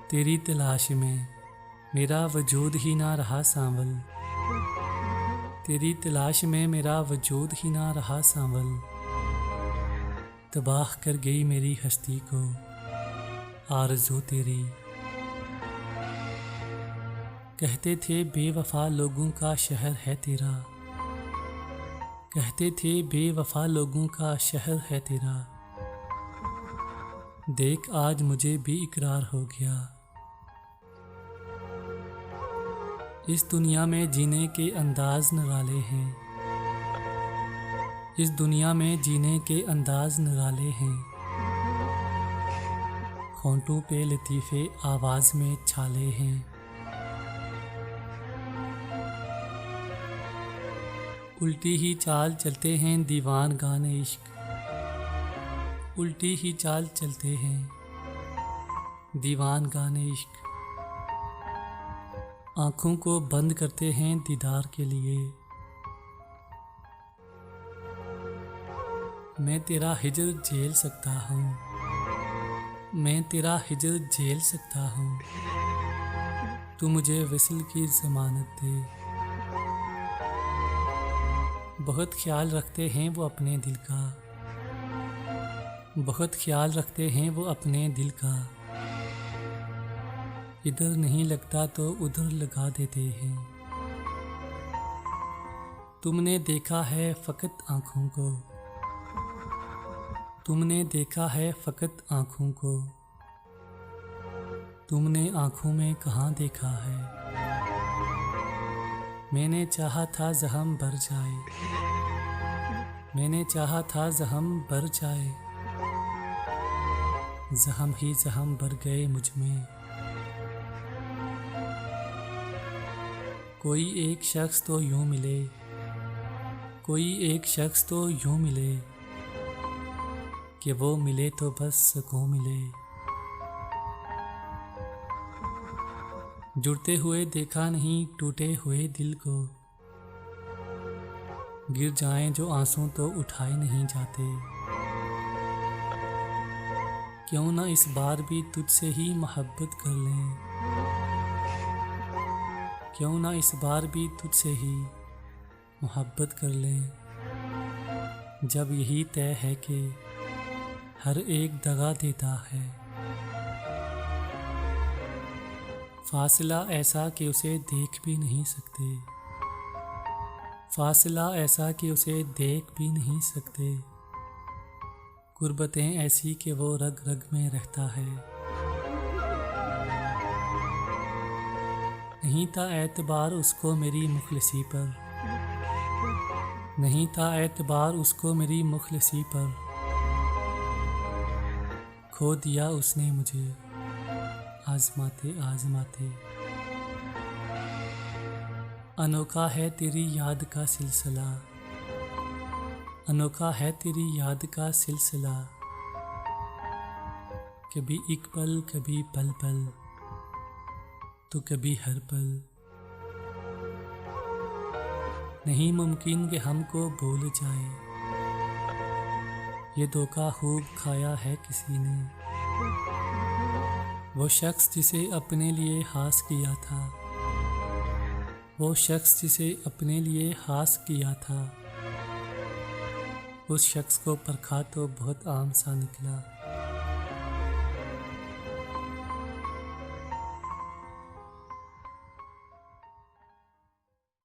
तेरी तलाश में मेरा वजूद ही ना रहा सांवल, तेरी तलाश में मेरा वजूद ही ना रहा सांवल। तबाह कर गई मेरी हस्ती को आरज़ू तेरी। कहते थे बेवफा लोगों का शहर है तेरा, कहते थे बेवफा लोगों का शहर है तेरा। देख आज मुझे भी इकरार हो गया, इस दुनिया में जीने के अंदाज निराले हैं, इस दुनिया में जीने के अंदाज निराले हैं। होंठों पे लतीफ़े आवाज़ में छाले हैं। उल्टी ही चाल चलते हैं दीवान गाने इश्क, उल्टी ही चाल चलते हैं दीवान गाने इश्क। आँखों को बंद करते हैं दीदार के लिए। मैं तेरा हिजर झेल सकता हूँ, मैं तेरा हिजर झेल सकता हूँ। तू मुझे विसल की ज़मानत दे। बहुत ख्याल रखते हैं वो अपने दिल का, बहुत ख्याल रखते हैं वो अपने दिल का। इधर नहीं लगता तो उधर लगा देते हैं। तुमने देखा है फ़कत आँखों को, तुमने देखा है फ़कत आँखों को। तुमने आँखों में कहाँ देखा है। मैंने चाहा था ज़हम भर जाए, मैंने चाहा था ज़हम भर जाए। ज़हम ही ज़हम भर गए मुझ में। कोई एक शख्स तो यूँ मिले, कोई एक शख्स तो यूँ मिले कि वो मिले तो बस सुकून मिले। जुड़ते हुए देखा नहीं टूटे हुए दिल को, गिर जाएं जो आंसू तो उठाए नहीं जाते। क्यों ना इस बार भी तुझसे ही मोहब्बत कर लें, क्यों ना इस बार भी तुझसे ही मोहब्बत कर लें। जब यही तय है कि हर एक दगा देता है। फासला ऐसा कि उसे देख भी नहीं सकते, फासला ऐसा कि उसे देख भी नहीं सकते। गुर्बतें ऐसी कि वो रग रग में रहता है। नहीं था एतबार उसको मेरी मुखलिसी पर, नहीं था एतबार उसको मेरी मुखलिसी पर। खो दिया उसने मुझे आजमाते आजमाते। अनोखा है तेरी याद का सिलसिला, अनोखा है तेरी याद का सिलसिला। कभी एक पल कभी पल पल, तो कभी हर पल। नहीं मुमकिन कि हमको भूल जाए, ये धोखा खूब खाया है किसी ने। वो शख्स जिसे अपने लिए हास किया था, वो शख्स जिसे अपने लिए हास किया था। उस शख्स को परखा तो बहुत आम सा निकला।